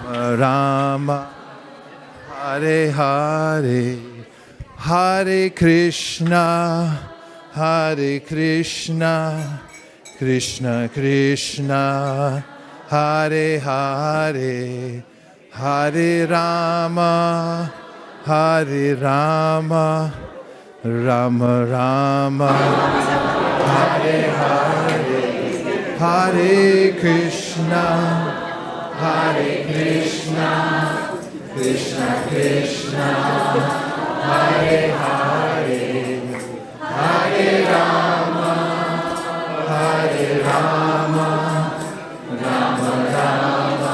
Rama, Hare Hare, Hare Krishna, Krishna Krishna, Hare Hare, Hare Rama, Rama Rama, Hare Hare, Hare Krishna, Krishna Krishna, Hare Hare, Hare Rama, Rama Rama,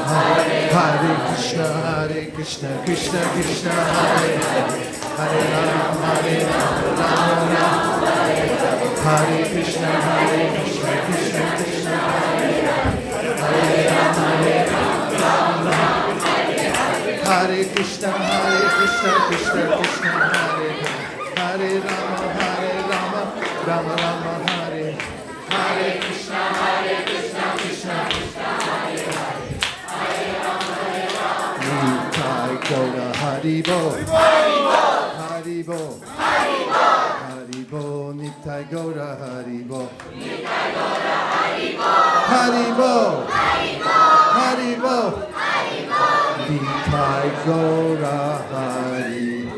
Hare Krishna, Krishna Krishna, Hare Hare, Hare Rama, Rama, Hare Krishna, Krishna Krishna, Hare Rama, Rama, Hare Krishna, Krishna Krishna, Hare Hare Rama, Rama Rama, Hare Krishna, Krishna Krishna, Hare Rama, Nitai Gaura Haribo, Haribo, Haribo, Nitai Gaura Haribo, Haribo, Haribo, Nitai Gaura Haribo.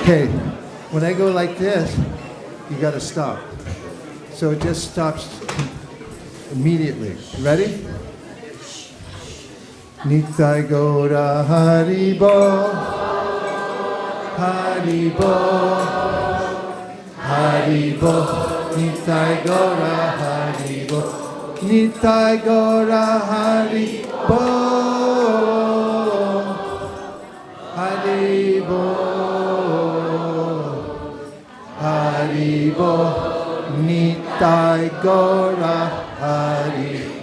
Okay, when I go like this, you got to stop. So it just stops immediately. Ready? Nitai Gaura Haribo, Haribo, Haribo, Nitai Gaura Haribo, Nitai Gaura Haribo, Haribo, Haribo, Nitai Gaura Haribo.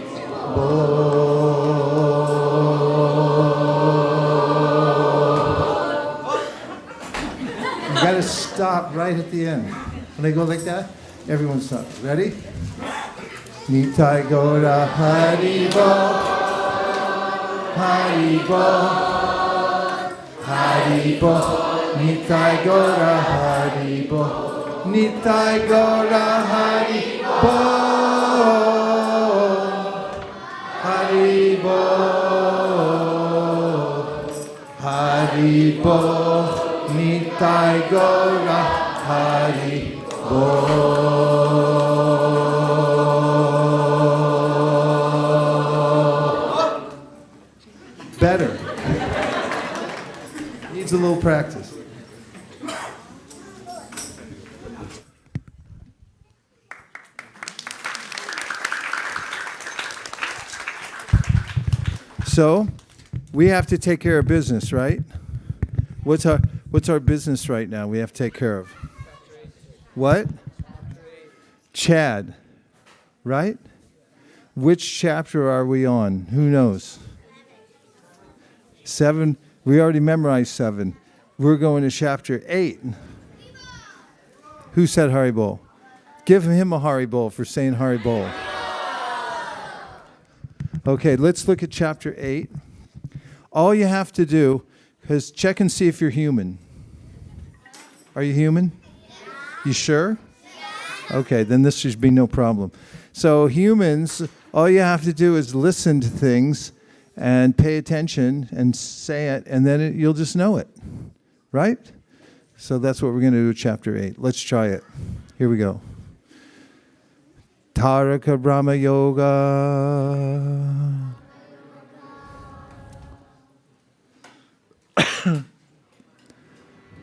You gotta stop right at the end. When I go like that, everyone stop. Ready? Nitai Gaura Haribo, Haribo, Haribo, Nitai Gaura Haribo, Nitai Gaura Haribo, Haribo, Haribo, Nitai Gaura Haribo. Better. Needs a little practice. So, we have to take care of business, right? What's our business right now we have to take care of? What? Chad, right? Which chapter are we on? Who knows? 7. We already memorized 7. We're going to chapter 8. Who said Haribol? Give him a Haribol for saying Haribol. Okay, let's look at chapter 8. All you have to do is check and see if you're human. Are you human? You sure? Okay, then this should be no problem. So humans, all you have to do is listen to things and pay attention and say it, and then you'll just know it, right? So that's what we're going to do with chapter 8. Let's try it. Here we go. Taraka Brahma Yoga.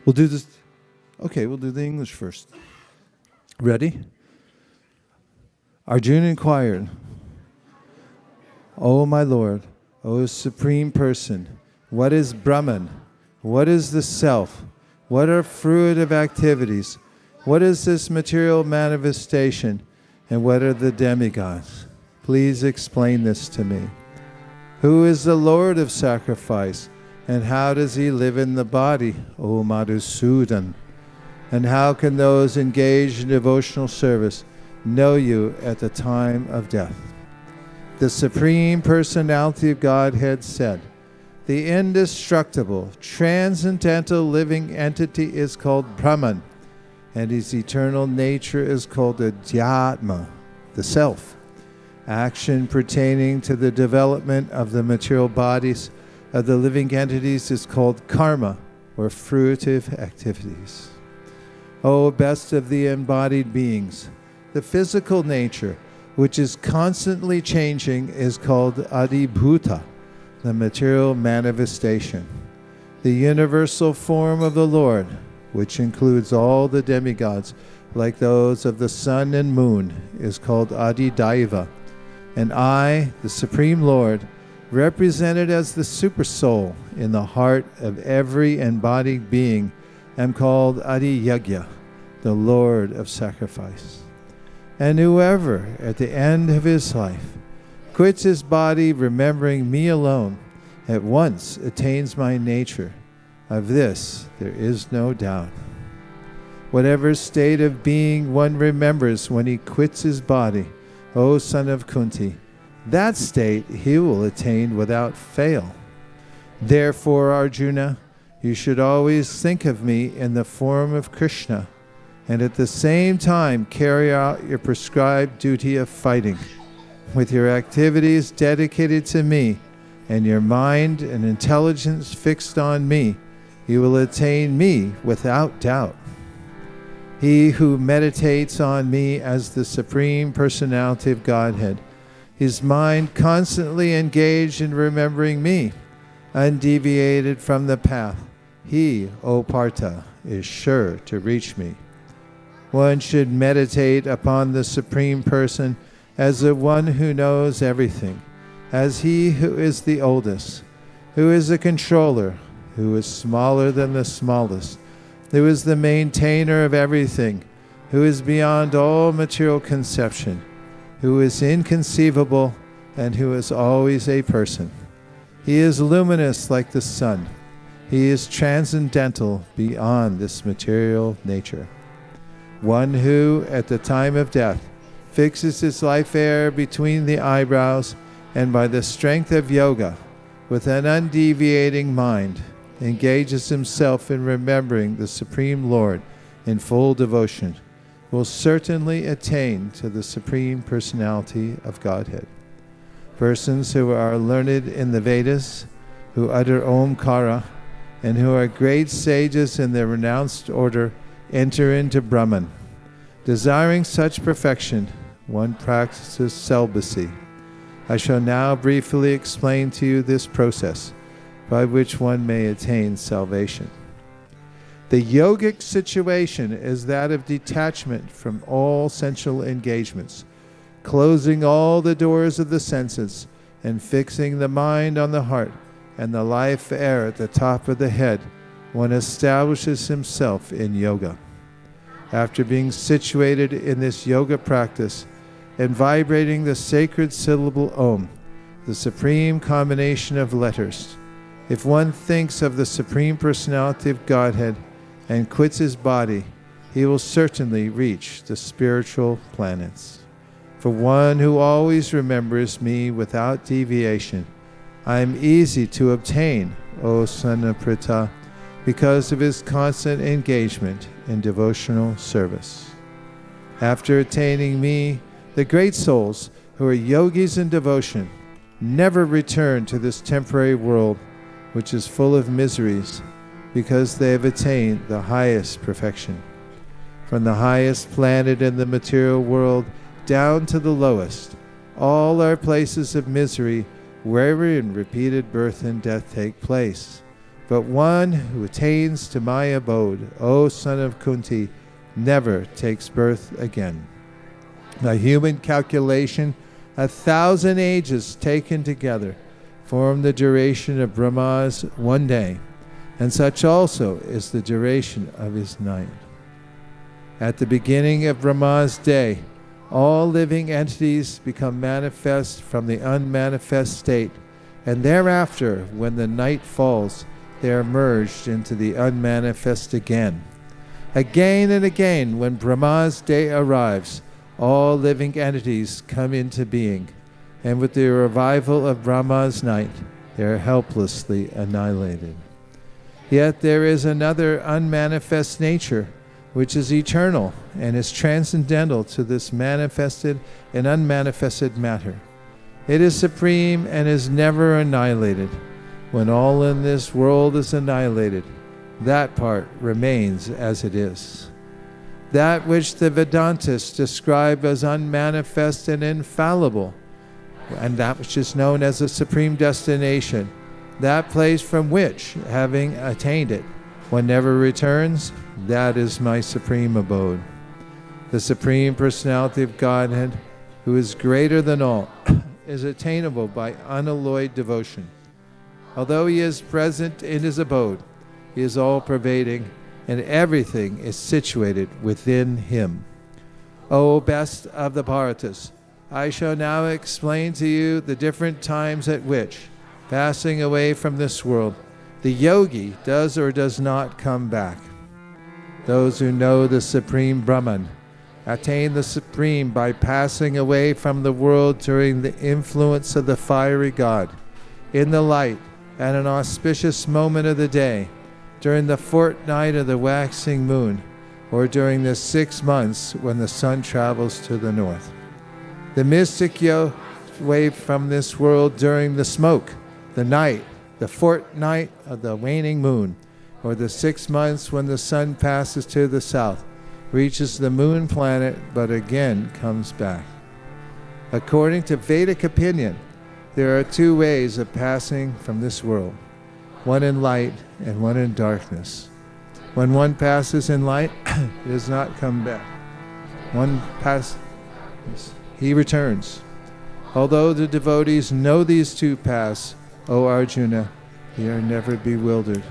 We'll do this. Okay, we'll do the English first. Ready? Arjuna inquired, "O my Lord, O Supreme Person, what is Brahman? What is the Self? What are fruitive activities? What is this material manifestation? And what are the demigods? Please explain this to me." Who is the Lord of sacrifice? And how does he live in the body, O Madhusudan? And how can those engaged in devotional service know you at the time of death? The Supreme Personality of Godhead said, the indestructible, transcendental living entity is called Brahman, and his eternal nature is called the Dhyatma, the self. Action pertaining to the development of the material bodies of the living entities is called karma, or fruitive activities. O best of the embodied beings, the physical nature, which is constantly changing, is called adibhuta, the material manifestation. The universal form of the Lord, which includes all the demigods, like those of the sun and moon, is called adidaiva. And I, the Supreme Lord, represented as the Supersoul in the heart of every embodied being, am called Adi Yagya, the Lord of sacrifice. And whoever, at the end of his life, quits his body remembering me alone, at once attains my nature. Of this there is no doubt. Whatever state of being one remembers when he quits his body, O son of Kunti, that state he will attain without fail. Therefore, Arjuna, you should always think of me in the form of Krishna, and at the same time carry out your prescribed duty of fighting. With your activities dedicated to me, and your mind and intelligence fixed on me, you will attain me without doubt. He who meditates on me as the Supreme Personality of Godhead, his mind constantly engaged in remembering me, undeviated from the path, he, O Partha, is sure to reach me. One should meditate upon the Supreme Person as the one who knows everything, as he who is the oldest, who is the controller, who is smaller than the smallest, who is the maintainer of everything, who is beyond all material conception, who is inconceivable, and who is always a person. He is luminous like the sun. He is transcendental beyond this material nature. One who, at the time of death, fixes his life air between the eyebrows, and by the strength of yoga, with an undeviating mind, engages himself in remembering the Supreme Lord in full devotion, will certainly attain to the Supreme Personality of Godhead. Persons who are learned in the Vedas, who utter Omkara, and who are great sages in their renounced order, enter into Brahman. Desiring such perfection, one practices celibacy. I shall now briefly explain to you this process by which one may attain salvation. The yogic situation is that of detachment from all sensual engagements, closing all the doors of the senses, and fixing the mind on the heart and the life air at the top of the head. One establishes himself in yoga. After being situated in this yoga practice and vibrating the sacred syllable Om, the supreme combination of letters, if one thinks of the Supreme Personality of Godhead and quits his body, he will certainly reach the spiritual planets. For one who always remembers me without deviation, I am easy to obtain, O son of Pritha, because of his constant engagement in devotional service. After attaining me, the great souls who are yogis in devotion never return to this temporary world, which is full of miseries, because they have attained the highest perfection. From the highest planet in the material world down to the lowest, all are places of misery wherein repeated birth and death take place. But one who attains to my abode, O son of Kunti, never takes birth again. By human calculation, 1,000 ages taken together form the duration of Brahma's one day, and such also is the duration of his night. At the beginning of Brahma's day, all living entities become manifest from the unmanifest state, And thereafter, when the night falls, they are merged into the unmanifest again. Again and again, when Brahma's day arrives, all living entities come into being, and with the revival of Brahma's night, they are helplessly annihilated. Yet there is another unmanifest nature, which is eternal and is transcendental to this manifested and unmanifested matter. It is supreme and is never annihilated. When all in this world is annihilated, that part remains as it is. That which the Vedantists describe as unmanifest and infallible, and that which is known as a supreme destination, that place from which, having attained it, one never returns, that is my supreme abode. The Supreme Personality of Godhead, who is greater than all, is attainable by unalloyed devotion. Although he is present in his abode, he is all-pervading, and everything is situated within him. O best of the Bharatas, I shall now explain to you the different times at which, passing away from this world, the yogi does or does not come back. Those who know the Supreme Brahman attain the Supreme by passing away from the world during the influence of the fiery God, in the light, at an auspicious moment of the day, during the fortnight of the waxing moon, or during the 6 months when the sun travels to the north. The mystic yogi away from this world during the smoke, the night, the fortnight of the waning moon, or the 6 months when the sun passes to the south, reaches the moon planet, but again comes back. According to Vedic opinion, there are 2 ways of passing from this world, one in light and one in darkness. When one passes in light, he does not come back. One passes, he returns. Although the devotees know these 2 paths, O Arjuna, they are never bewildered.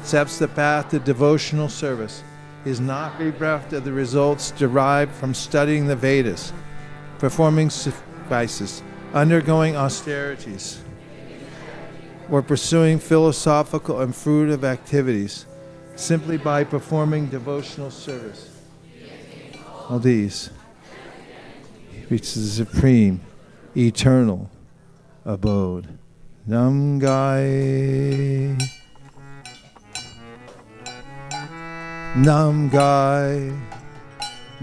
Accepts the path to devotional service, is not bereft of the results derived from studying the Vedas, performing sacrifices, undergoing austerities, or pursuing philosophical and fruitive activities, simply by performing devotional service. All these reaches the supreme, eternal abode. Namgai. Namgai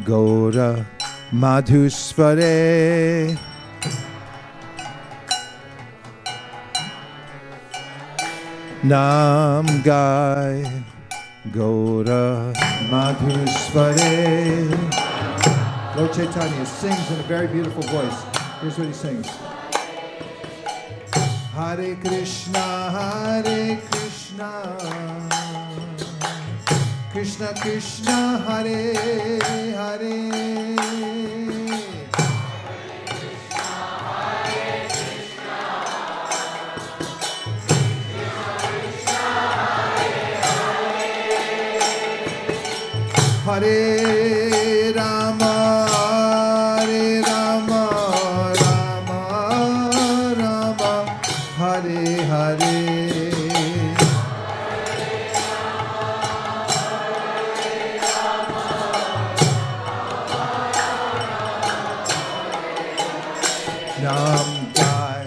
Gaura Madhusvare. Namgai Gaura Madhusvare. Lord Chaitanya sings in a very beautiful voice. Here's what he sings. Hare Krishna, Hare Krishna, Krishna Krishna, Hare Hare, Hare Rama, Hare Rama, Rama Rama, Hare Hare. Namgai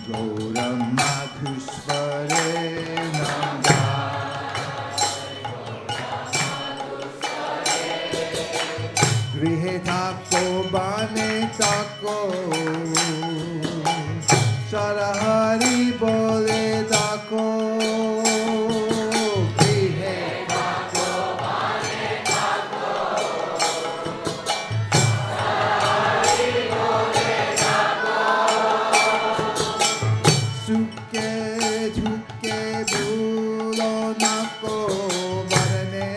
Gaura Madhusvare, Grihe Tako Bane Tako, Sarahari Bole Tako, Grihe Tako Bane Tako, Sarahari Bole Tako, Suke Dhuke Bulo Nako, Varane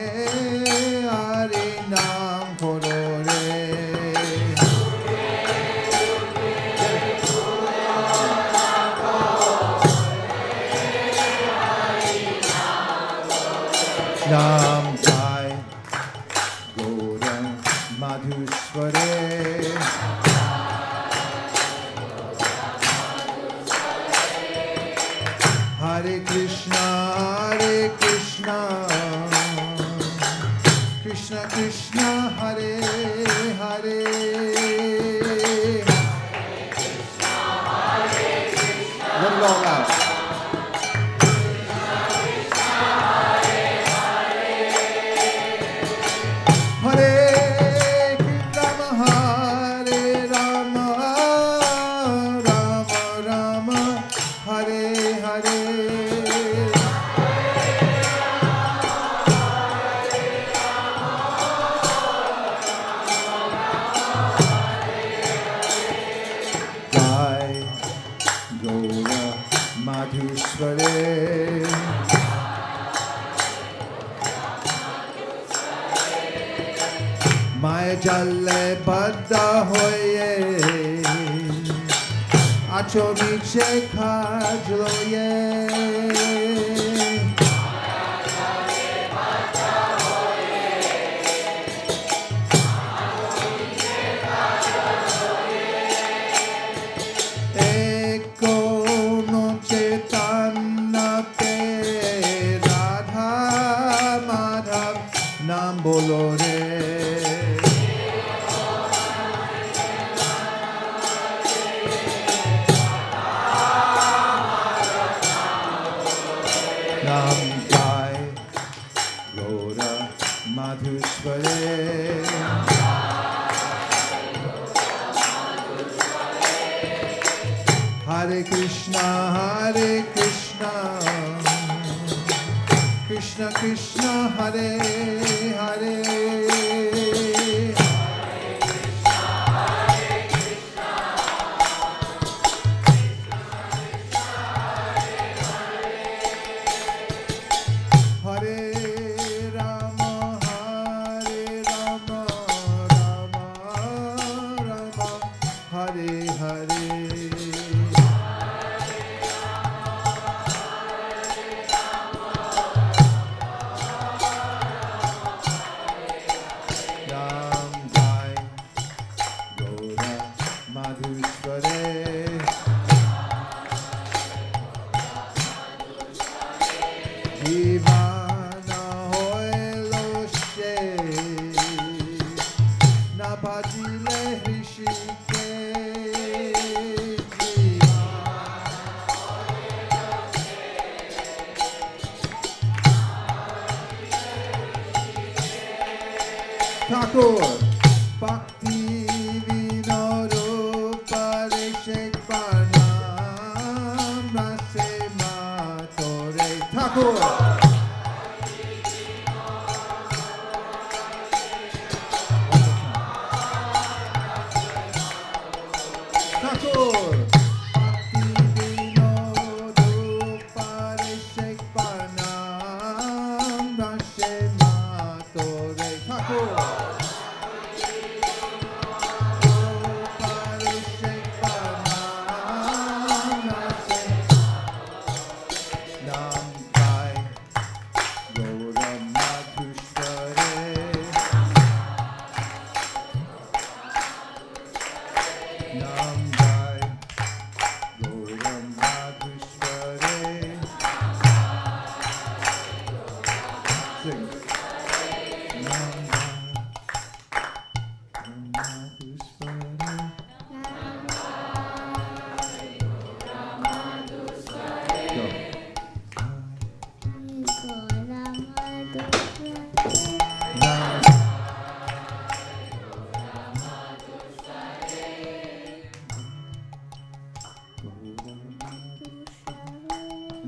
Hari Nam Koro. Namgai Gaura Madhusvare. Krishna, Hare Krishna, Krishna Krishna, Hare Hare. Let it all out. Jalle badda hoye acho niche khajloye eko no chetannate radha madhav nam bolo re. Hare Krishna, Hare Krishna, Krishna Krishna, Hare Hare. Thakur, Bhakti Vinorupa Parnam Rase Matore. Thakur.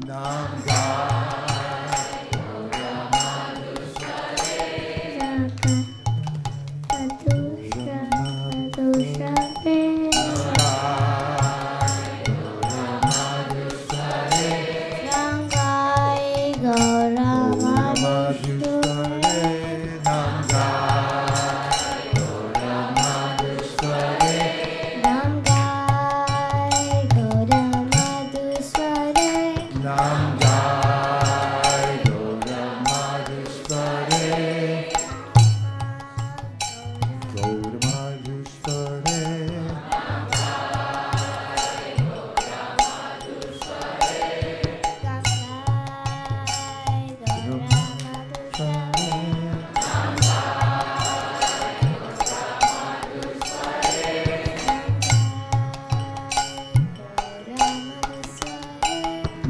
Nam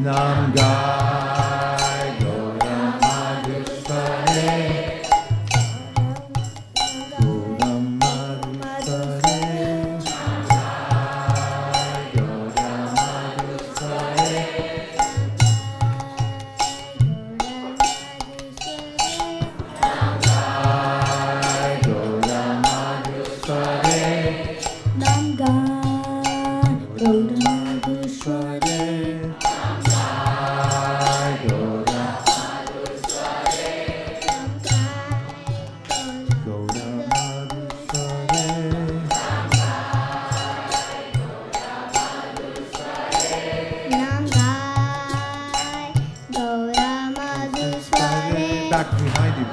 Nam Gai Gaura Madhusvare. Gaura Madhusvare. Back behind you.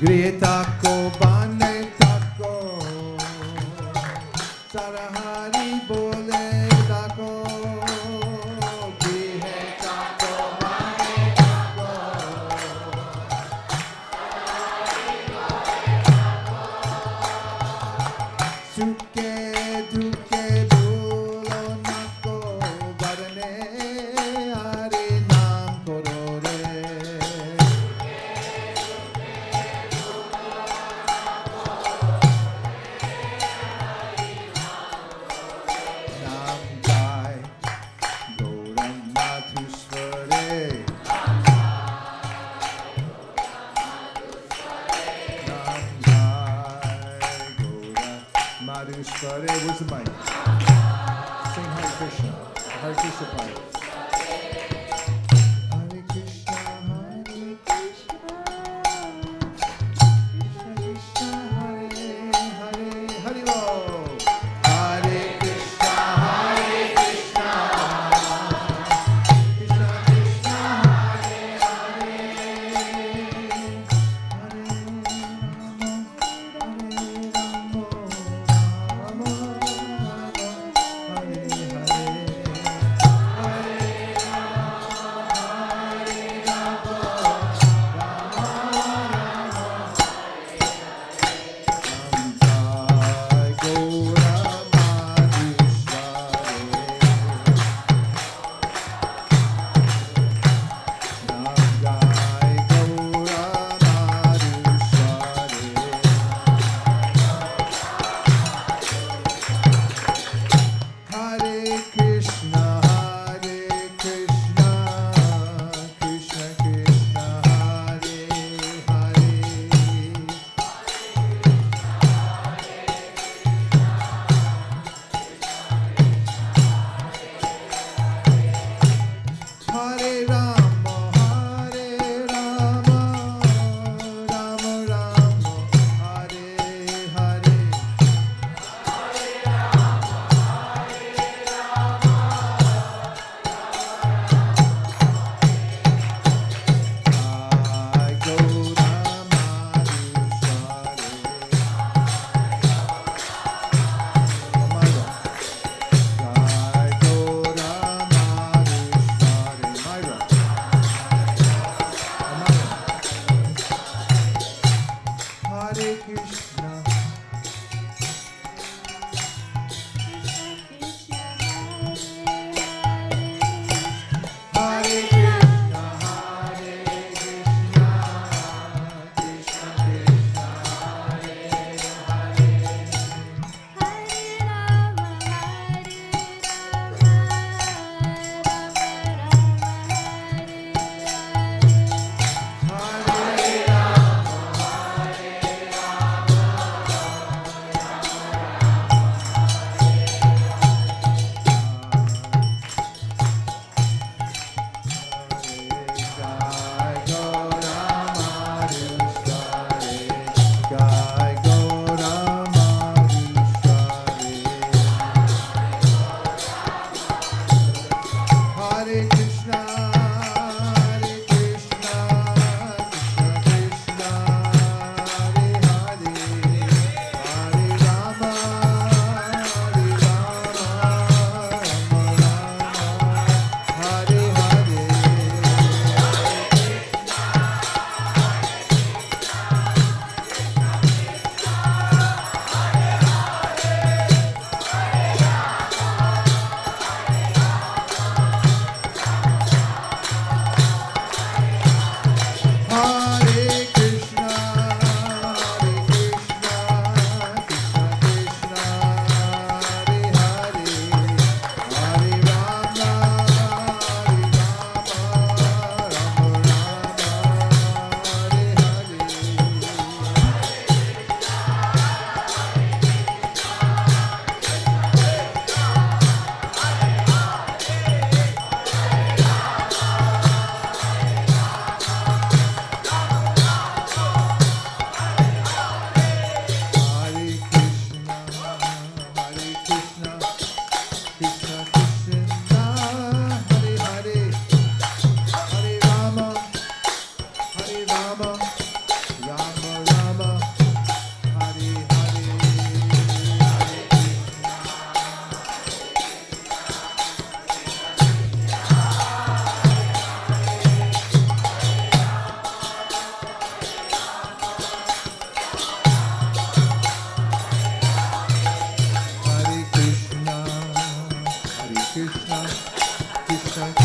Grietako bane tako, sarahari bole tako, grietako bane tako, suke duke bulo nako, barane hari nam korore. Madhusvare, where's the mic? Sing Hare Krishna. Hare Krishna part. Hare Krishna, Hare Krishna. Krishna Krishna, Hare Hare. Hare Bol. Hare Krishna, Hare Krishna. Krishna Krishna, Hare Hare. Hare Rama, Hare Rama.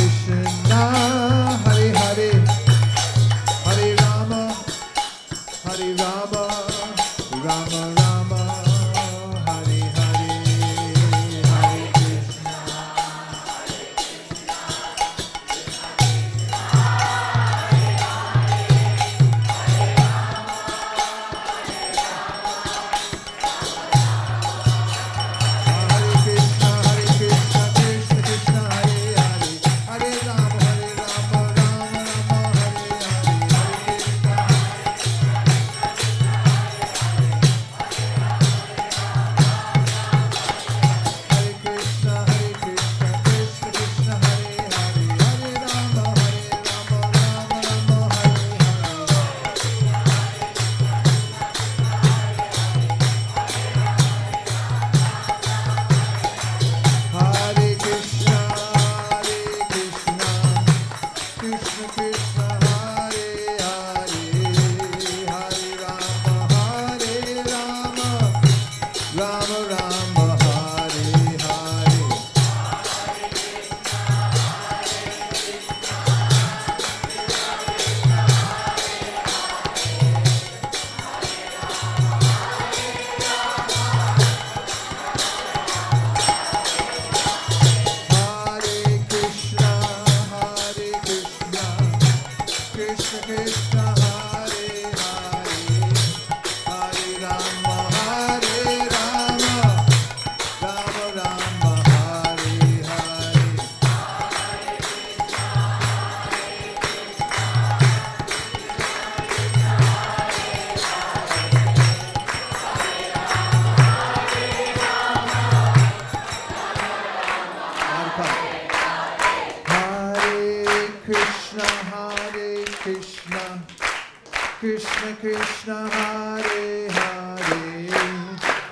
Krishna, Hare Hare, Hare Rama, Hare Rama, Rama Rama, Hare Hare, Hare Krishna. Krishna Krishna Hare Hare,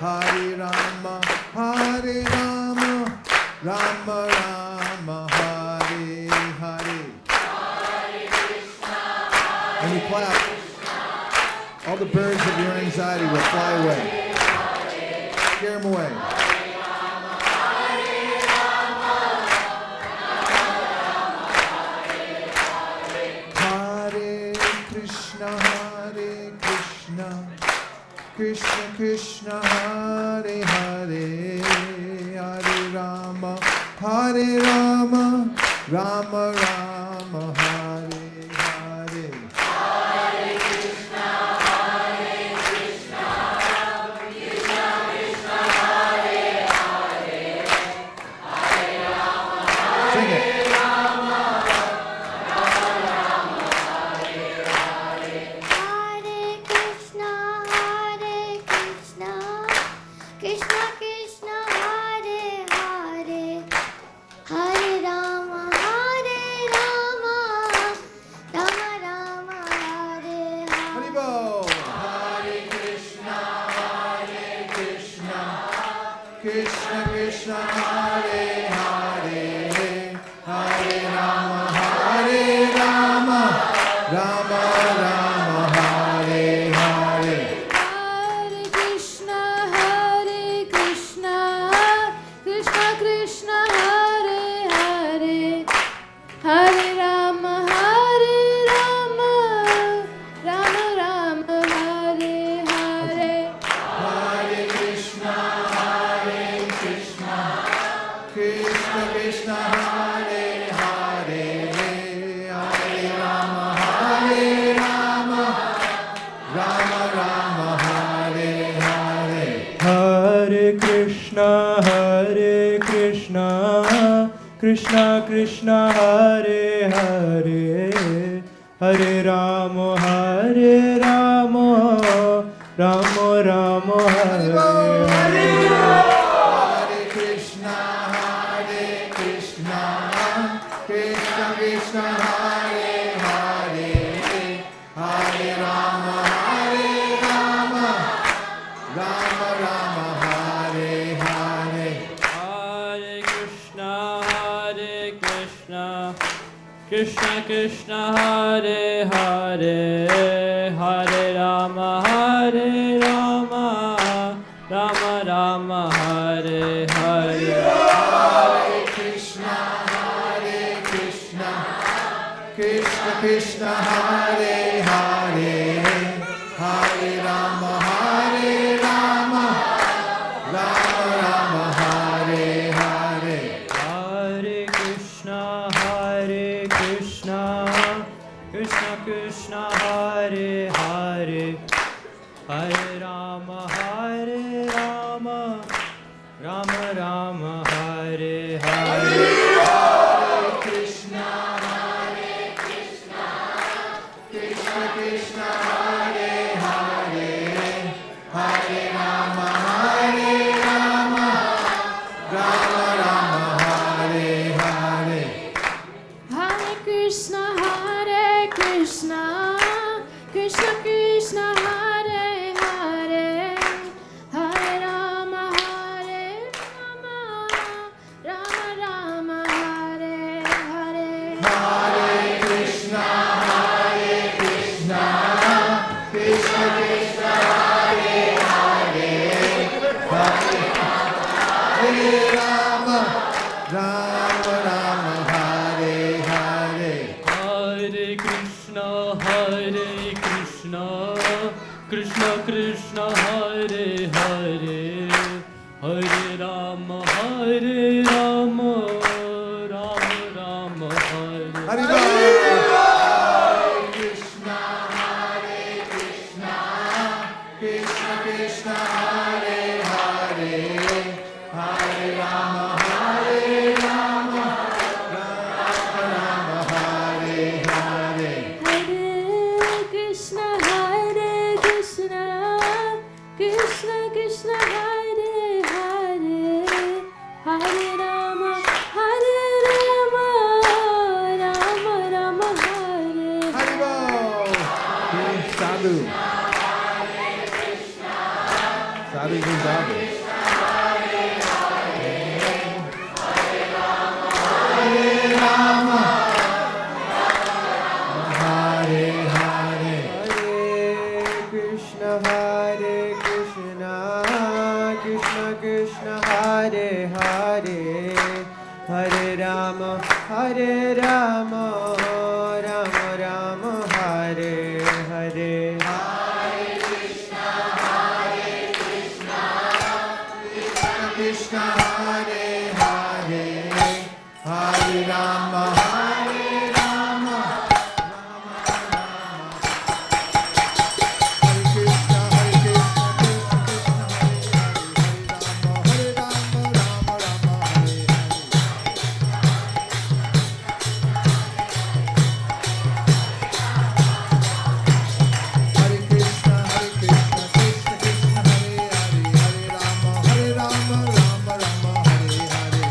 Hare Rama, Hare Rama, Rama Rama, Hare Hare. When you clap, all the birds of your anxiety will fly away. Scare them away. Krishna Krishna Hare Hare, Hare Rama, Hare Rama, Rama Rama, Hare Hare. Hare Krishna, Krishna Krishna, Hare Hare, Hare Rama, Sing it. Krishna Krishna Hare Hare, Hare Rama, Hare Rama, Rama Rama, Hare Hare. Hare Krishna, Krishna Krishna, Hare Hare, Hare Rama, Hare Rama, Rama Rama, Hare Hare. Hare Krishna, Krishna Krishna, Hare Hare, Hare Rama, Hare Rama, Rama Rama, Hare Hare. Hare Krishna, Krishna Krishna, Hare Hare, Hare Rama, Hare Rama, Rama Rama, Hare Hare. Hare Krishna, Krishna Krishna, Hare Hare, Hare Rama, Hare Rama, Rama Rama, Hare Hare. Hare Krishna, Krishna Krishna, Hare Hare, Hare Rama, Hare Rama, Rama Rama, Hare Hare. Hare Krishna, Krishna Krishna Krishna Hare Hare, Hare Rama Hare Rama, Rama Rama Hare Hare. Hare Krishna, Krishna Krishna Hare Hare, Hare Rama Rama, Rama Rama Hare Hare. Krishna Krishna Hare Hare, Hare Rama Hare Rama, Rama Rama Hare Hare. Hare Krishna, Krishna Krishna Hare Hare, Hare Rama Hare Rama, Rama Rama Hare Hare. Hare Krishna, Krishna Krishna Hare Hare, Hare Rama, Rama Rama Hare Hare. Hare Krishna, Krishna Krishna Hare Hare, Hare Rama Rama, Rama Rama Hare. Hare Krishna, Krishna Krishna Hare Hare, Hare Rama Rama, Rama Rama Hare Hare. Hare Krishna, Krishna Krishna Hare Hare, Hare Rama Rama, Rama Hare Hare Hare. Sadhu. Sadhu Sadhu. Hare Rama, Hare Hare. Hare Krishna, Krishna Krishna Hare Hare, Hare Rama Rama, Rama Rama Hare Hare. Krishna Hare Hare, Hare Rama Hare Rama, Hare Krishna Krishna Hare Rama, Rama Rama Hare Hare. Hare Krishna Krishna Krishna Hare Hare, Hare Rama Rama Rama Hare Hare.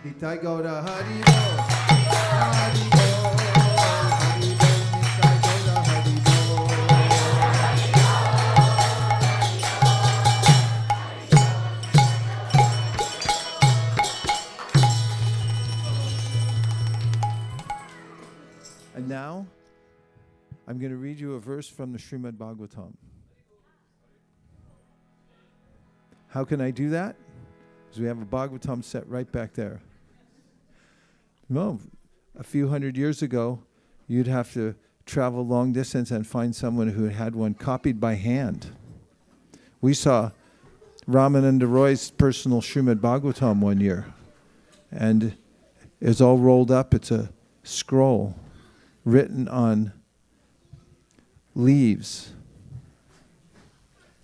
Nitai Gaura Hari Bol, Hari Bol, Hari Bol, Nitai Gaura Hari Bol. And now, I'm going to read you a verse from the Srimad Bhagavatam. How can I do that? Because we have a Bhagavatam set right back there. No, a few hundred years ago, you'd have to travel long distance and find someone who had one copied by hand. We saw Ramananda Roy's personal Srimad Bhagavatam one year, and it's all rolled up. It's a scroll written on leaves,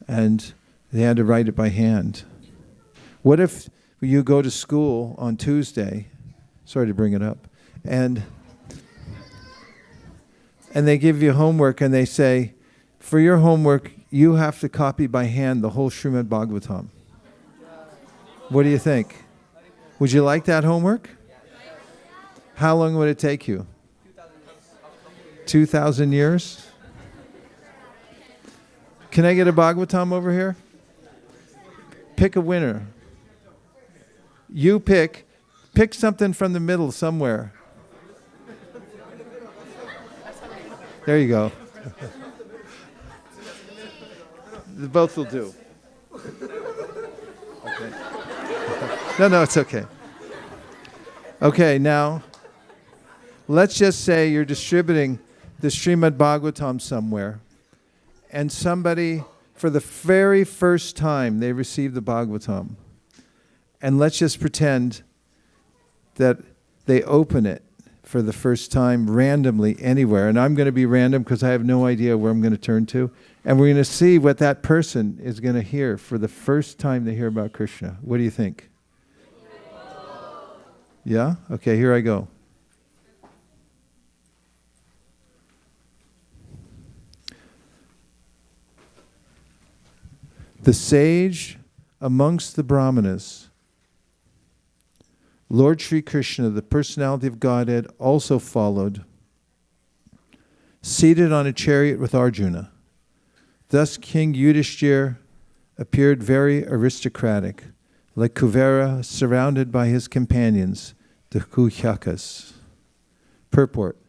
and They had to write it by hand. What if you go to school on Tuesday, sorry to bring it up, and they give you homework and they say, for your homework, you have to copy by hand the whole Srimad Bhagavatam. What do you think? Would you like that homework? How long would it take you? 2,000 years? Can I get a Bhagavatam over here? Pick a winner. You pick something from the middle somewhere. There you go. Both will do. Okay. No, it's okay. Okay, now, let's just say you're distributing the Srimad Bhagavatam somewhere, and somebody, for the very first time, they receive the Bhagavatam. And let's just pretend that they open it for the first time randomly anywhere. And I'm going to be random because I have no idea where I'm going to turn to. And we're going to see what that person is going to hear for the first time they hear about Krishna. What do you think? Yeah? Okay, here I go. The sage amongst the Brahmanas, Lord Sri Krishna, the personality of Godhead, also followed, seated on a chariot with Arjuna. Thus King Yudhishthira appeared very aristocratic, like Kuvera surrounded by his companions, the Kuhyakas. Purport.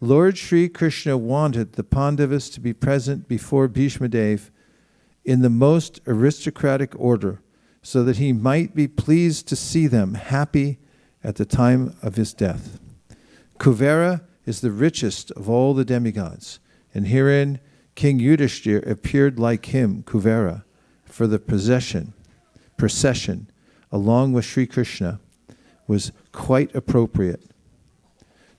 Lord Sri Krishna wanted the Pandavas to be present before Bhishma Dev in the most aristocratic order, so that he might be pleased to see them happy at the time of his death. Kuvera is the richest of all the demigods, and herein King Yudhishthira appeared like him, Kuvera, for the procession, along with Sri Krishna, was quite appropriate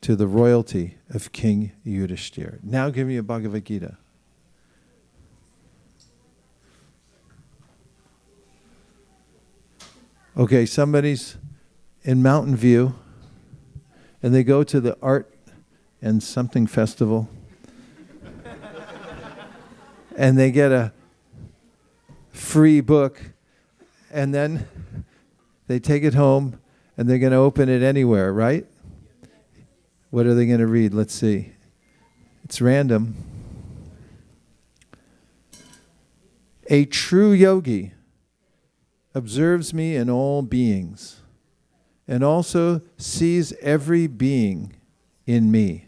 to the royalty of King Yudhishthira. Now give me a Bhagavad Gita. Okay, somebody's in Mountain View, and they go to the art and something festival, and they get a free book, and then they take it home, and they're going to open it anywhere, right? What are they going to read? Let's see. It's random. A true yogi observes me in all beings, and also sees every being in me.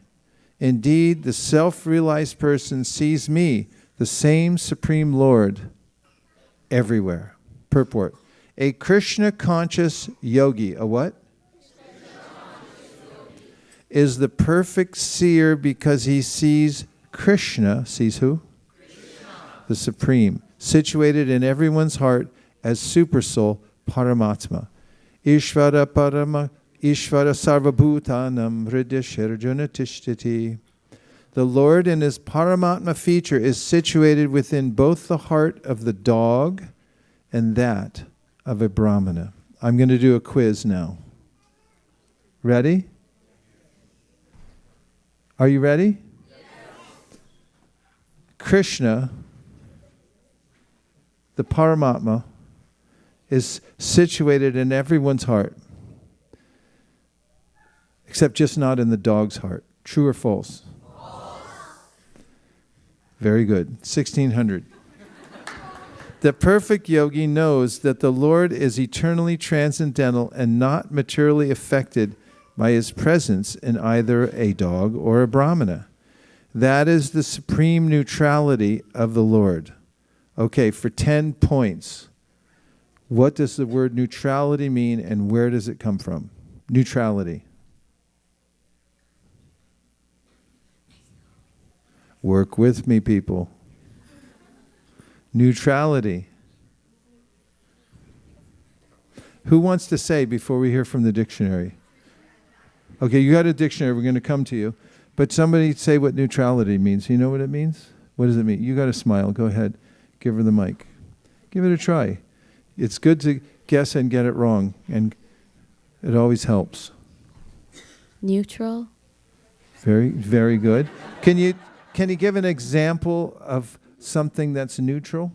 Indeed, the self-realized person sees me, the same Supreme Lord, everywhere. Purport. A Krishna-conscious yogi, a what? Is the perfect seer because he sees Krishna, sees who? Krishna. The Supreme, situated in everyone's heart as Supersoul, Paramatma. Ishvara Parama, Ishvara Sarvabhutanam, Hridishirjuna Tishtiti. The Lord in his Paramatma feature is situated within both the heart of the dog and that of a Brahmana. I'm going to do a quiz now. Ready? Are you ready? Yes. Krishna, the Paramatma, is situated in everyone's heart, except just not in the dog's heart. True or false? False. Very good. 1600. The perfect yogi knows that the Lord is eternally transcendental and not materially affected by his presence in either a dog or a Brahmana. That is the supreme neutrality of the Lord. Okay, for 10 points. What does the word neutrality mean, and where does it come from? Neutrality. Work with me, people. Neutrality. Who wants to say before we hear from the dictionary? Okay, you got a dictionary. We're going to come to you. But somebody say what neutrality means. You know what it means? What does it mean? You got to smile. Go ahead. Give her the mic. Give it a try. It's good to guess and get it wrong, and it always helps. Neutral. Very, very good. Can you give an example of something that's neutral?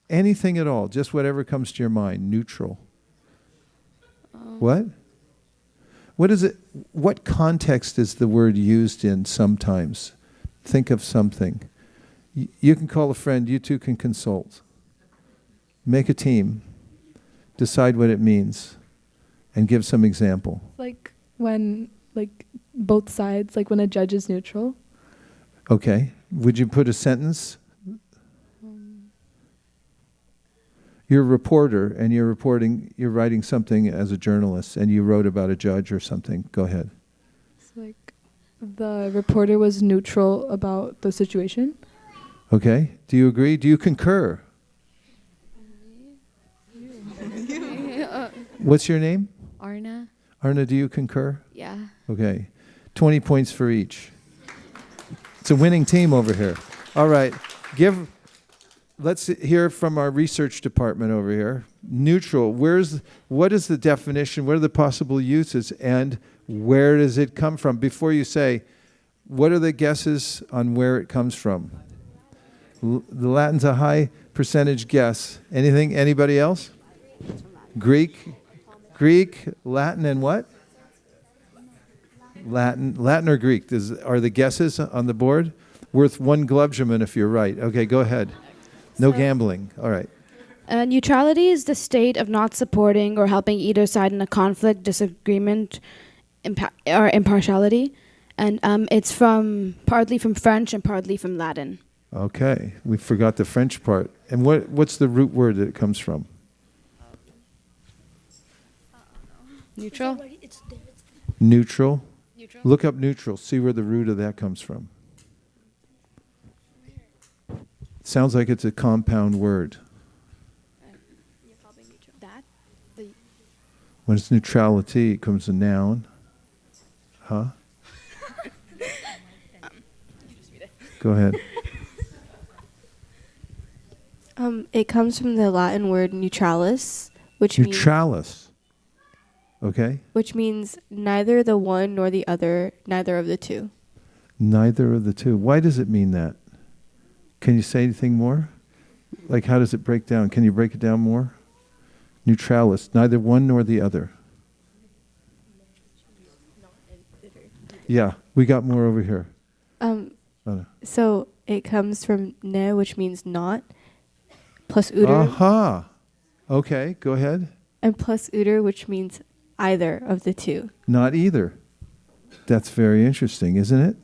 Anything at all, just whatever comes to your mind. Neutral. What? What is it? What context is the word used in sometimes? Think of something. You can call a friend. You two can consult. Make a team. Decide what it means, and give some example. Like when, both sides, like when a judge is neutral. Okay. Would you put a sentence? You're a reporter, and you're writing something as a journalist, and you wrote about a judge or something. Go ahead. It's like the reporter was neutral about the situation. Okay. Do you agree? Do you concur? What's your name? Arna. Arna, do you concur? Yeah. Okay. 20 points for each. It's a winning team over here. All right. Let's hear from our research department over here. Neutral. What is the definition? What are the possible uses? And where does it come from? Before you say, what are the guesses on where it comes from? The Latin's a high percentage guess. Anything? Anybody else? Greek, Latin, and what? Latin or Greek? Are the guesses on the board? Worth one Glubschaman if you're right. Okay, go ahead. No gambling. All right. Neutrality is the state of not supporting or helping either side in a conflict, disagreement, or impartiality. And it's partly from French and partly from Latin. Okay, we forgot the French part. And what's the root word that it comes from? Neutral? Neutral. Look up neutral. See where the root of that comes from. Sounds like it's a compound word. When it's neutrality, it comes a noun. Huh? Go ahead. It comes from the Latin word neutralis, Neutralis. Okay. Which means neither the one nor the other, neither of the two. Neither of the two. Why does it mean that? Can you say anything more? Like, how does it break down? Can you break it down more? Neutralis, neither one nor the other. Yeah, we got more over here. So it comes from ne, which means not, plus uter. Aha. Okay, go ahead. And plus uter, which means either of the two. Not either. That's very interesting, isn't it?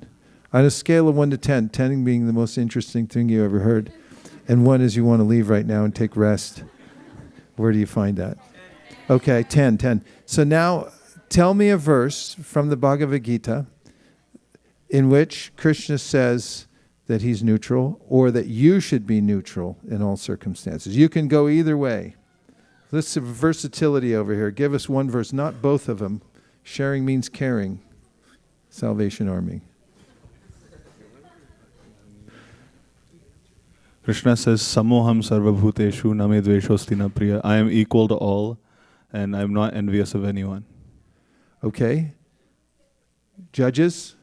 On a scale of 1 to 10, 10 being the most interesting thing you ever heard, and 1 is you want to leave right now and take rest. Where do you find that? Okay, 10. So now tell me a verse from the Bhagavad Gita in which Krishna says that he's neutral, or that you should be neutral in all circumstances. You can go either way. Let's have versatility over here. Give us one verse, not both of them. Sharing means caring. Salvation Army. Krishna says, Samoham sarvabhuteshu name dveshosti na priya. I am equal to all, and I am not envious of anyone. Okay. Judges?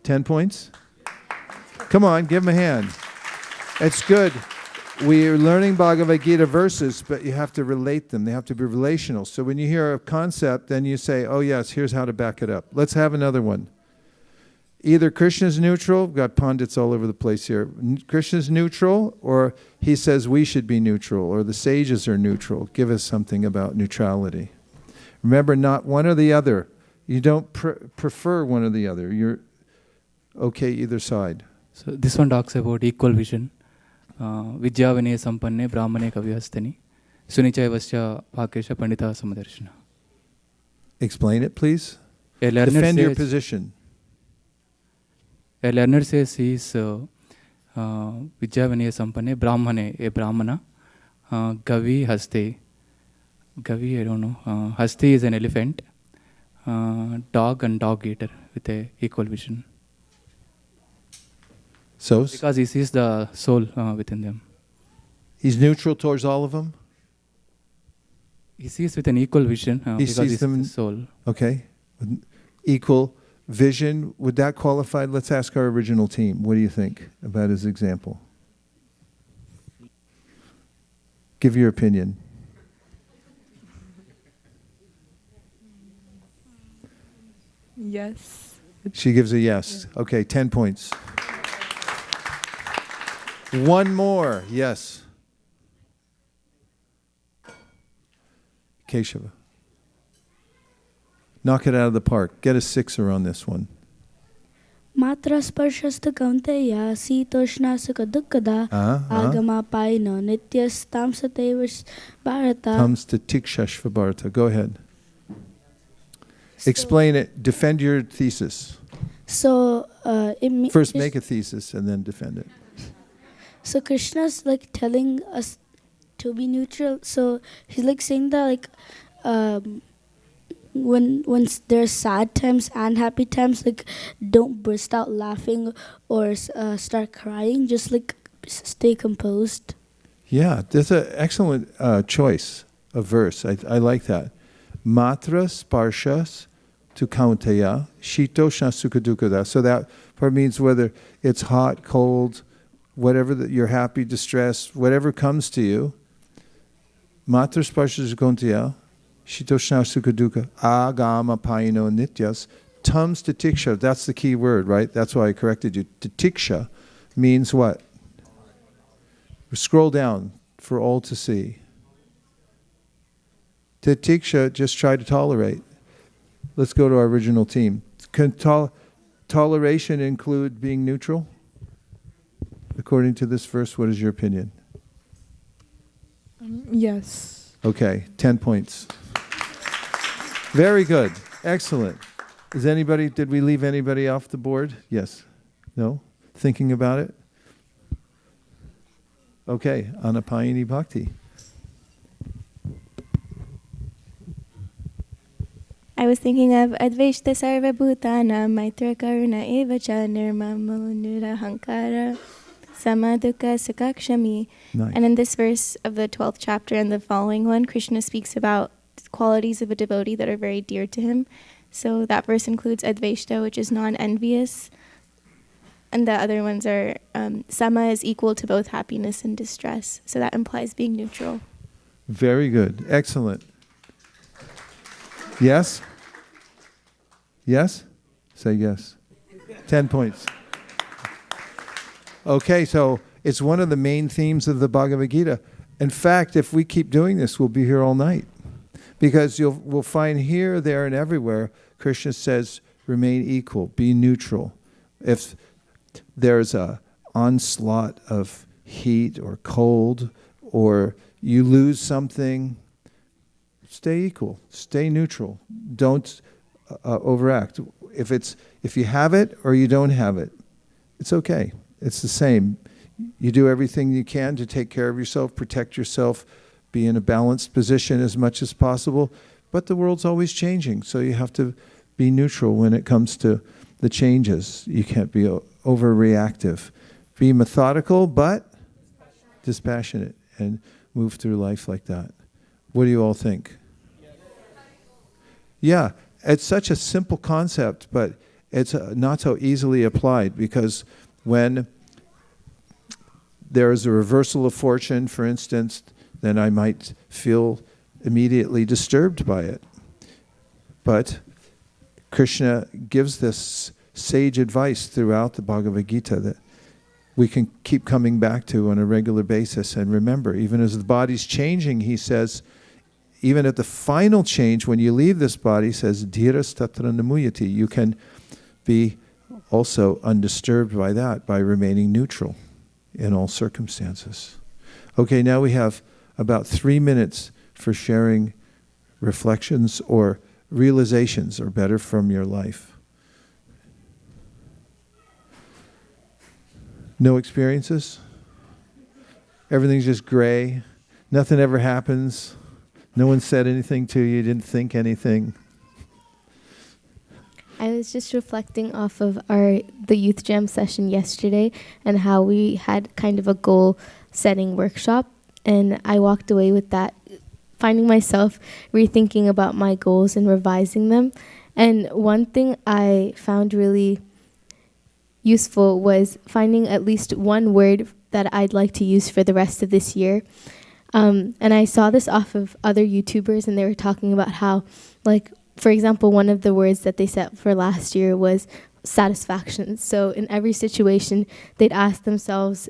10 points? Come on, give them a hand. It's good. We are learning Bhagavad Gita verses, but you have to relate them. They have to be relational. So when you hear a concept, then you say, oh yes, here's how to back it up. Let's have another one. Either Krishna's neutral, we've got pundits all over the place here. Krishna's neutral, or he says we should be neutral, or the sages are neutral. Give us something about neutrality. Remember, not one or the other. You don't prefer one or the other. You're okay either side. So this one talks about equal vision. Vidya vinaya sampanne brahmane kavyastani sunichayavasya bhakesha pandita samadarshana. Explain it, please. Defend your position. A learner says he is Vidya vinaya sampanne brahmane, a brahmana. Gavi haste. Gavi, I don't know. Haste is an elephant. Dog and dog eater with a equal vision. So, because he sees the soul within them. He's neutral towards all of them? He sees with an equal vision because sees he's them- the soul. Okay. With equal vision. Would that qualify? Let's ask our original team. What do you think about his example? Give your opinion. Yes. She gives a yes. Okay, 10 points. One more. Yes. Keshava. Knock it out of the park. Get a sixer on this one. Matra sparshasta kaunteya sitoshna sukha dukkada agama paino nityas tamsateva bharata. Comes to Tikshashva Bharata. Go ahead. Explain it. Defend your thesis. So First make a thesis and then defend it. So Krishna's like telling us to be neutral. So he's like saying that like when there's sad times and happy times, like don't burst out laughing or start crying. Just like stay composed. Yeah, that's an excellent choice of verse. I like that. Matra sparshas tu kaunteya shitoshna sukha dukkada. So that part means whether it's hot, cold, whatever you're happy, distressed, whatever comes to you. Matra sparshas tu kaunteya shitoshna sukha dukkha agama paino nityas tams titiksha. That's the key word, right? That's why I corrected you. Titiksha means what? Scroll down for all to see. Titiksha, just try to tolerate. Let's go to our original team. Can toleration include being neutral? According to this verse, what is your opinion? Yes. Okay, 10 points. Very good. Excellent. Did we leave anybody off the board? Yes. No? Thinking about it? Okay, Anapayini Bhakti. I was thinking of Advaishta Sarva Bhutana Maitra Karuna Evacha Nirmamo Nirahankara Samadukha Sakakshami. Nice. And in this verse of the 12th chapter and the following one, Krishna speaks about qualities of a devotee that are very dear to him. So that verse includes Advaishta, which is non-envious. And the other ones are Sama is equal to both happiness and distress. So that implies being neutral. Very good. Excellent. Yes? Yes? Say yes. 10 points. Okay, so it's one of the main themes of the Bhagavad Gita. In fact, if we keep doing this, we'll be here all night. Because we'll find here, there, and everywhere, Krishna says, remain equal, be neutral. If there's an onslaught of heat or cold, or you lose something, stay equal, stay neutral. Don't overact. If you have it or you don't have it, it's okay. It's the same. You do everything you can to take care of yourself, protect yourself, be in a balanced position as much as possible. But the world's always changing, so you have to be neutral when it comes to the changes. You can't be overreactive. Be methodical, but dispassionate, and move through life like that. What do you all think? Yeah, it's such a simple concept, but it's not so easily applied, because when there is a reversal of fortune, for instance, then I might feel immediately disturbed by it. But Krishna gives this sage advice throughout the Bhagavad Gita that we can keep coming back to on a regular basis. And remember, even as the body's changing, he says, even at the final change, when you leave this body, he says, Dhiras tatra namuyati. You can be also undisturbed by that, by remaining neutral in all circumstances. Okay, now we have about 3 minutes for sharing reflections or realizations, or better, from your life. No experiences? Everything's just gray. Nothing ever happens. No one said anything to you. Didn't think anything. I was just reflecting off of the Youth Jam session yesterday and how we had kind of a goal setting workshop. and I walked away with that, finding myself rethinking about my goals and revising them. And one thing I found really useful was finding at least one word that I'd like to use for the rest of this year. And I saw this off of other YouTubers, and they were talking about how, like, for example, one of the words that they set for last year was satisfaction. So in every situation, they'd ask themselves,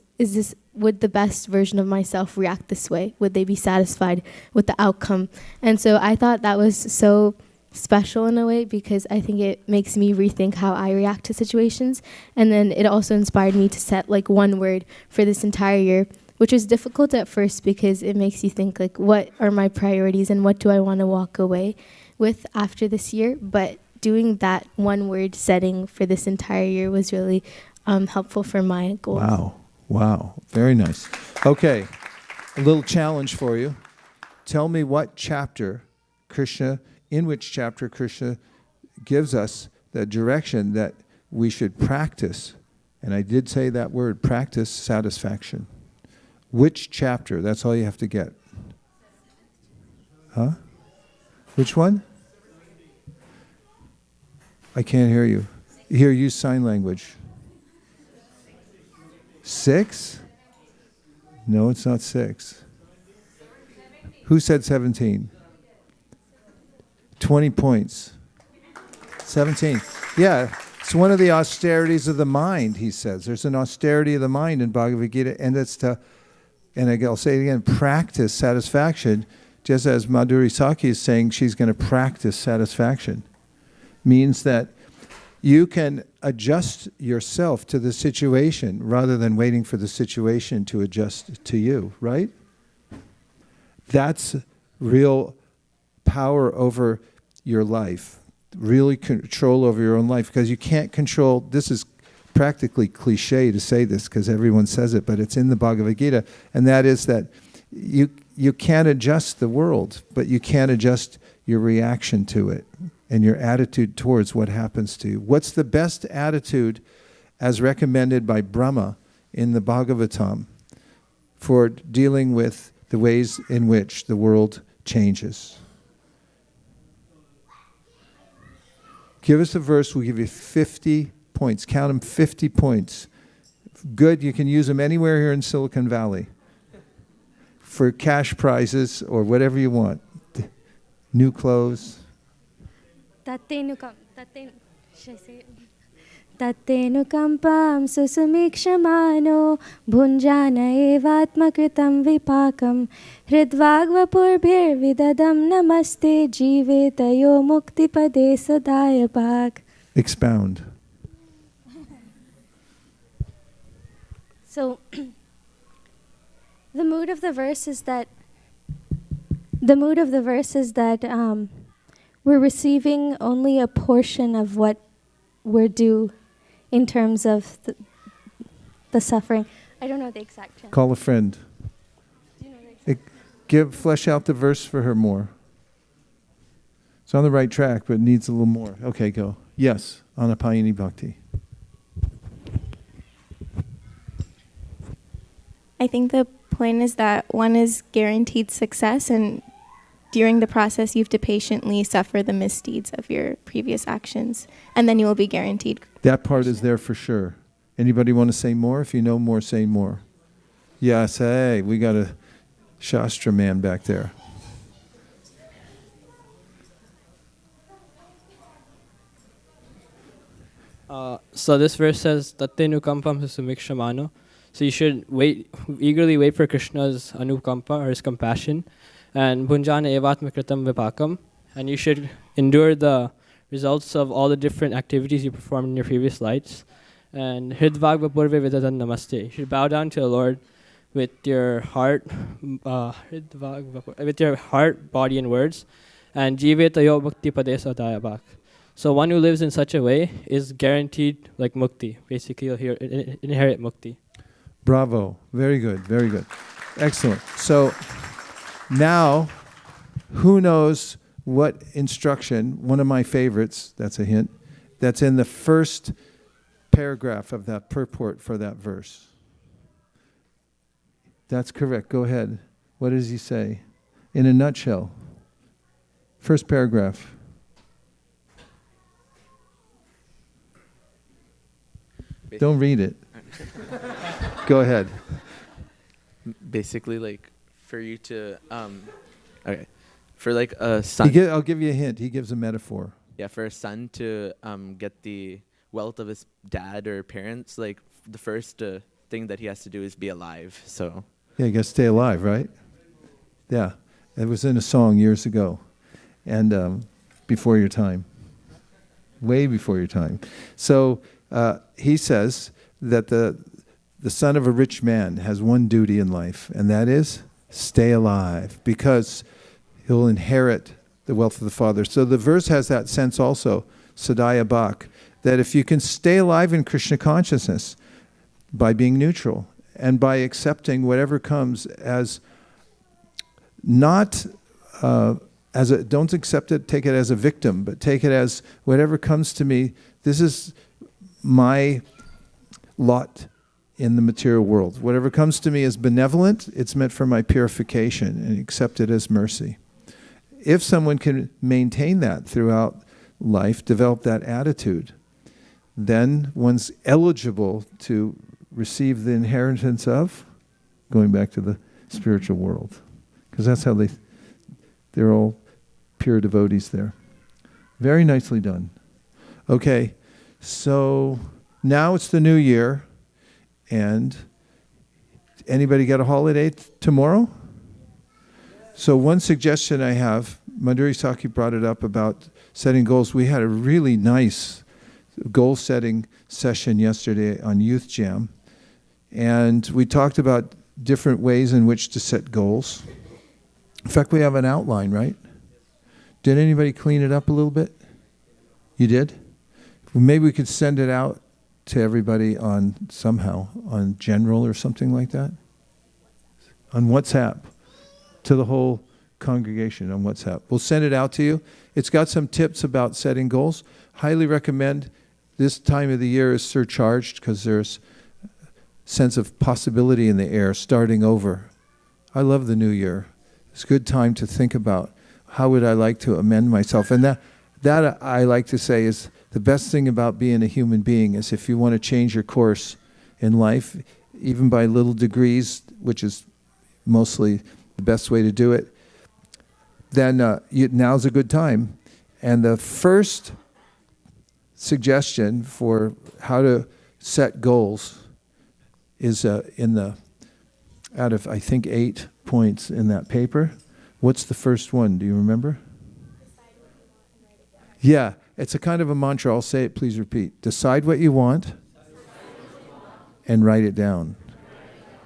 would the best version of myself react this way? Would they be satisfied with the outcome? And so I thought that was so special in a way, because I think it makes me rethink how I react to situations. And then it also inspired me to set like one word for this entire year, which was difficult at first because it makes you think like, what are my priorities and what do I want to walk away with after this year? But doing that one word setting for this entire year was really helpful for my goals. Wow. Very nice. Okay, a little challenge for you. Tell me what chapter in which chapter Krishna gives us the direction that we should practice. And I did say that word, practice satisfaction. Which chapter? That's all you have to get. Huh? Which one? I can't hear you. Here, use sign language. 6? No, it's not 6. Who said 17? 20 points. 17. Yeah, it's one of the austerities of the mind, he says. There's an austerity of the mind in Bhagavad Gita, and it's to, and I'll say it again, practice satisfaction, just as Madhuri Saki is saying she's going to practice satisfaction. Means that you can adjust yourself to the situation rather than waiting for the situation to adjust to you, right? That's real power over your life, really control over your own life, because you can't control, this is practically cliche to say this because everyone says it, but it's in the Bhagavad Gita, and that is that you can't adjust the world, but you can adjust your reaction to it and your attitude towards what happens to you. What's the best attitude as recommended by Brahma in the Bhagavatam for dealing with the ways in which the world changes? Give us a verse, we'll give you 50 points. Count them, 50 points. Good, you can use them anywhere here in Silicon Valley for cash prizes or whatever you want. New clothes. Tattenukampam susumikshamano bhunjana evatmakritam vipakam hridvagvapurbhir vidadam namaste jivetayo muktipade sadayapak. Expound. So the mood of the verse is that we're receiving only a portion of what we're due in terms of the suffering. I don't know the exact chant. Call a friend. Do you know the exact Flesh out the verse for her more. It's on the right track, but it needs a little more. Okay, go. Yes, Anapayini Bhakti. I think the point is that one is guaranteed success, and during the process you have to patiently suffer the misdeeds of your previous actions, and then you will be guaranteed. That part is there for sure. Anybody want to say more? If you know more, say more. Yes, hey, we got a Shastra man back there. So this verse says, Tattenukampam susumikshamano. So you should eagerly wait for Krishna's anukampa, or his compassion, and bhunjana evatmakritam vipakam, and you should endure the results of all the different activities you performed in your previous lives. And hridvagvapurve vidadam namaste. You should bow down to the Lord with your heart, body, and words. And jivetayo mukti padesa dayabak. So one who lives in such a way is guaranteed like mukti. Basically, you'll inherit mukti. Bravo. Very good. Very good. Excellent. So now, who knows what instruction, one of my favorites, that's a hint, that's in the first paragraph of that purport for that verse? That's correct. Go ahead. What does he say? In a nutshell. First paragraph. Don't read it. Go ahead. Basically, like, for you to, okay, for like a son. I'll give you a hint. He gives a metaphor. Yeah, for a son to get the wealth of his dad or parents, like the first thing that he has to do is be alive. So. Yeah, you got to stay alive, right? Yeah, it was in a song years ago, and before your time, way before your time. So he says that the son of a rich man has one duty in life, and that is stay alive, because he'll inherit the wealth of the father. So the verse has that sense also, Sadaya Bhak, that if you can stay alive in Krishna consciousness by being neutral and by accepting whatever comes as not don't accept it, take it as a victim, but take it as whatever comes to me, this is my lot in the material world. Whatever comes to me is benevolent, it's meant for my purification, and accept it as mercy. If someone can maintain that throughout life, develop that attitude, then one's eligible to receive the inheritance of, going back to the spiritual world. Because that's how they're all pure devotees there. Very nicely done. Okay, so now it's the new year, and anybody got a holiday tomorrow? So one suggestion I have, Madhuri Saki brought it up about setting goals. We had a really nice goal-setting session yesterday on Youth Jam, and we talked about different ways in which to set goals. In fact, we have an outline, right? Did anybody clean it up a little bit? You did? Well, maybe we could send it out to everybody on general or something like that? On WhatsApp. To the whole congregation on WhatsApp. We'll send it out to you. It's got some tips about setting goals. Highly recommend. This time of the year is surcharged because there's a sense of possibility in the air, starting over. I love the new year. It's a good time to think about how would I like to amend myself. And that I like to say is the best thing about being a human being is if you want to change your course in life, even by little degrees, which is mostly the best way to do it, then now's a good time. And the first suggestion for how to set goals is out of, I think, 8 points in that paper. What's the first one? Do you remember? Yeah, it's a kind of a mantra. I'll say it, please repeat. Decide what you want and write it down.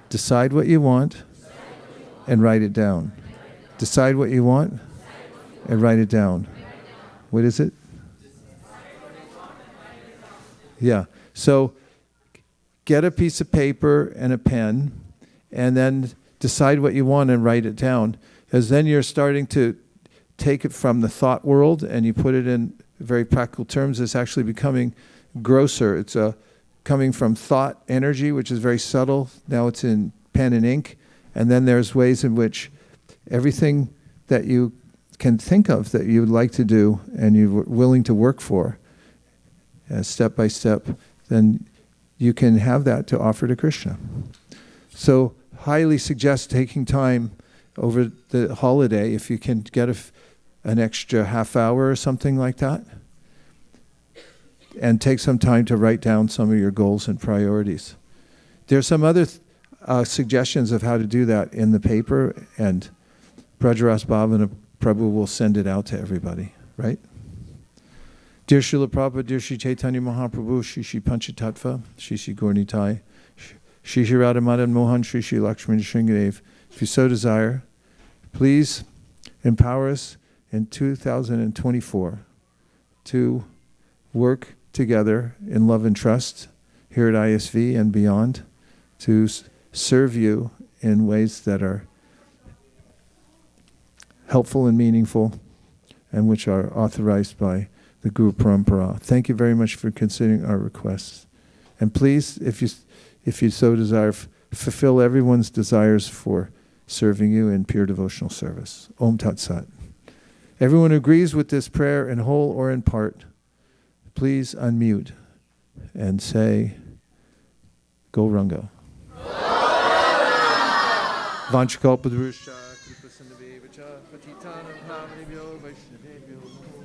Decide what you want and write it down. Decide what you want and write it down. What is it? Yeah. So get a piece of paper and a pen and then decide what you want and write it down. Because then you're starting to take it from the thought world and you put it in very practical terms. It's actually becoming grosser. It's coming from thought energy, which is very subtle. Now it's in pen and ink. And then there's ways in which everything that you can think of that you would like to do and you're willing to work for, step by step, then you can have that to offer to Krishna. So highly suggest taking time over the holiday, if you can get an extra half hour or something like that, and take some time to write down some of your goals and priorities. There's some other suggestions of how to do that in the paper, and Prajaras Bhavana Prabhu will send it out to everybody, right? Dear Srila Prabhupada, dear Sri Chaitanya Mahaprabhu, Shri Shri Panchatattva, Shri Shri Gaurnitai, Shri Shri Radha Madan Mohan, Shri Shri Lakshmana Shringadev, if you so desire, please empower us in 2024 to work together in love and trust here at ISV and beyond, to serve you in ways that are helpful and meaningful and which are authorized by the Guru Parampara. Thank you very much for considering our requests. And please, if you so desire, fulfill everyone's desires for serving you in pure devotional service. Om Tat Sat. Everyone who agrees with this prayer in whole or in part, please unmute and say, Gauranga. Vanchakalpadrusha, Kripasindhaveva, Patitanam Pavanebhyo, Vaishnavebhyo.